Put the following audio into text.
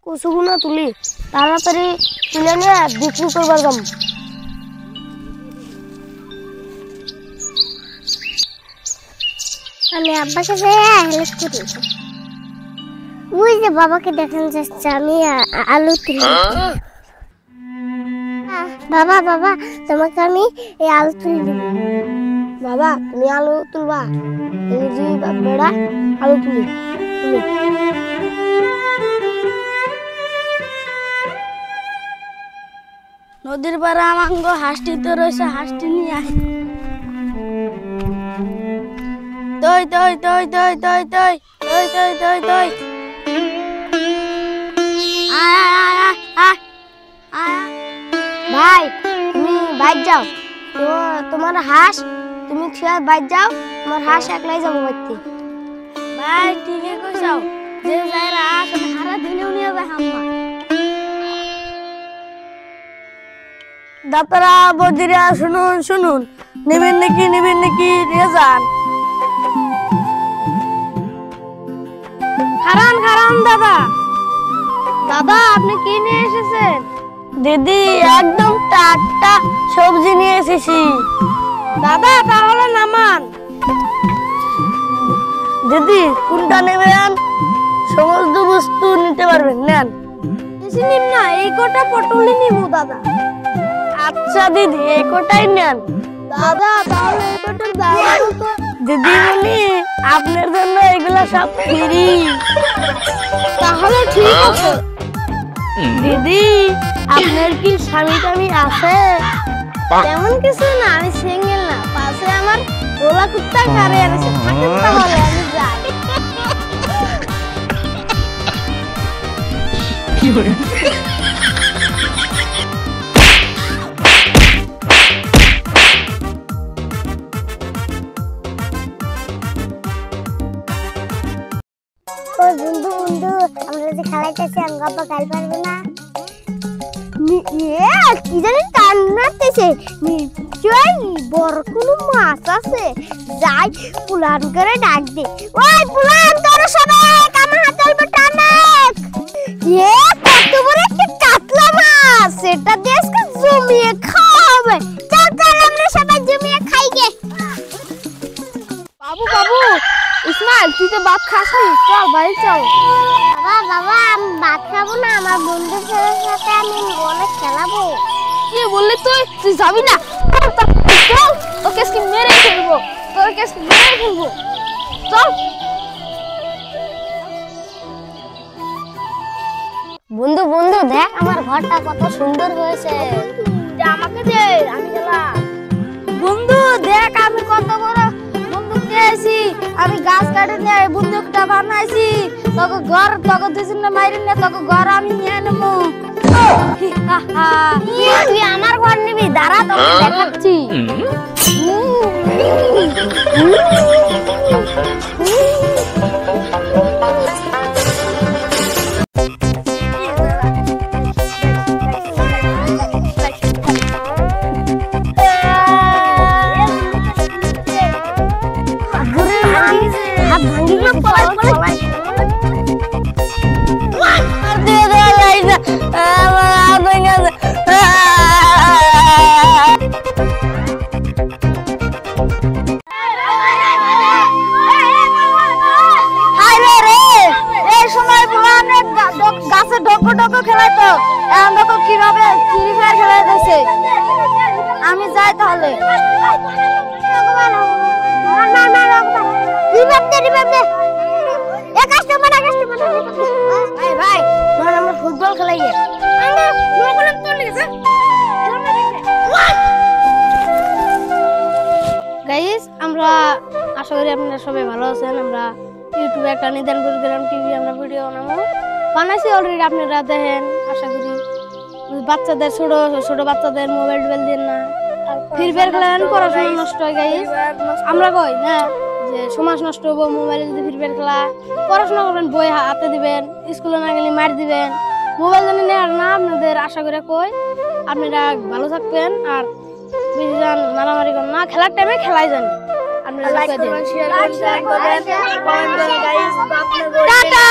কচুগুলো তুলি তাড়াতাড়ি তুলে নিয়ে বিক্রি করবার যাম। আমি আব্বাকে হেল্প করি। ওই যে বাবাকে দেখানো যাচ্ছে আমি আলু তুলি। বাবা বাবা তোমাকে আমি এই আলু তুলে দিব। বাবা তুমি আলু তুলবা, তুমি জি বেড়া আলু তুলি তুমি। নদীর পাড়ে আমাঙ্গ হাঁসটি তো রয়েছে, হাঁসটি নিয়ে আয়। তই তই তই তই তই তই তই তই তই তই ভাই তুমি বাইর যাও, তোমার হাঁস তুমি বাইর যাও, তোমার হাঁস একলাই যাবো বাড়তে। ভাই ঠিকই কইছাও, যে যাইরা হাঁস হারা দিলেও নিয়ে যায় হাম্মা। দাতারা বদিরা শুনুন শুনুন, নেবেন নাকি নিয়ে যান। খারান খারান দাদা, দাদা আপনি কি নিয়ে এসেছেন? দিদি একদম টাটকা সবজি নিয়ে এসেছি। দাদা তাহলে নামান। দিদি কোনটা নেবেন? সমস্ত বস্তু নিতে পারবেন, নেন। বেশি নিন না, এই কটা পটলই নিব দাদা। আচ্ছা দিদি এই কটাই নেন। দাদা তাহলে এই কটার দাম কত? দিদিমণি আপনার জন্য এগুলা সব ফ্রি। তাহলে ঠিক আছে। দিদি আপনার কি স্বামী টামি আছে? তেমন কিছু না, আমি সিঙ্গেল না, পাশে আমার গোলা কুত্তা কারে আছে, থাকে তাহলে আমি যাই। কি হলো? বন্ধু বন্ধু আমরা যে খেলাইতেছি আমি আব্বা গাল পারবে না। কি জানি টান মারতেছে, নিশ্চয় বড় কোনো মাছ আছে। যাই পুলান করে ডাক দে, ওই পুলান তোর সবাই আমার হাতে অল্প টানাক। কত বড় একটা কাতলা মাছ, সেটা দিয়ে আজকে জমিয়ে খাওয়াবে। চল চল আমরা সবাই জমিয়ে খাই গে। বাবু বাবু ইসমাইল তুই তো ভাত খাসনি, চল ভাই চল। বাবা বাবা আমি ভাত খাবো না, আমার বন্ধুদের সাথে আমি অনেক খেলাবো। কি বললি তুই যাবি না? চল তোকে আজকে মেরে ফেলবো, তোকে আজকে মেরে ফেলবো, চল। বন্ধু বন্ধু দেখ আমার ঘরটা কত সুন্দর হয়েছে, আমাকে দে আমি গেলাম। বন্ধু দেখ আমি কত বড় বন্দুক নিয়েছি, আমি গাছ কাটে নিয়ে বন্দুকটা বানাইছি। তোকে ঘর তোকে দুজন মাইরে নিয়ে তোকে ঘর আমি নিয়ে নেবো। তুই আমার ঘর নিবি, দাঁড়া তোকে দেখাচ্ছি। গাছে ঢোকো ঢোকো খেলাইতো, এখন দেখো কিভাবে ফ্রি ফায়ার খেলাইতেছে। আমি যাই তাহলে। ভাই আমরা ফুটবল খেলাই। গাইস আমরা আশা করি আপনারা সবাই ভালো আছেন। আমরা ইউটিউবে একটা নিদান প্রোগ্রাম টিভি আমরা ভিডিও বানাইছি অলরেডি, আপনারা দেখেন। আশা করি বাচ্চাদের ছোট ছোট বাচ্চাদের মোবাইল টোবাইল দেন না, ফ্রি ফায়ার খেলেন পড়াশোনা নষ্ট হয়। গাইস আমরা কই না যে সমাজ নষ্ট হবো মোবাইলে যদি ফ্রি ফায়ার খেলা, পড়াশোনা করবেন বই হাতে দিবেন, স্কুলে না গেলে মার দিবেন, মোবাইল জানি নেওয়ার না। আপনাদের আশা করে কই আপনারা ভালো থাকবেন, আর বেশি যান মারামারি করেন না, খেলার টাইমে খেলাই জানি। আপনারা লাইক করবেন, শেয়ার করবেন, কমেন্ট করবেন গাইস। টাটা।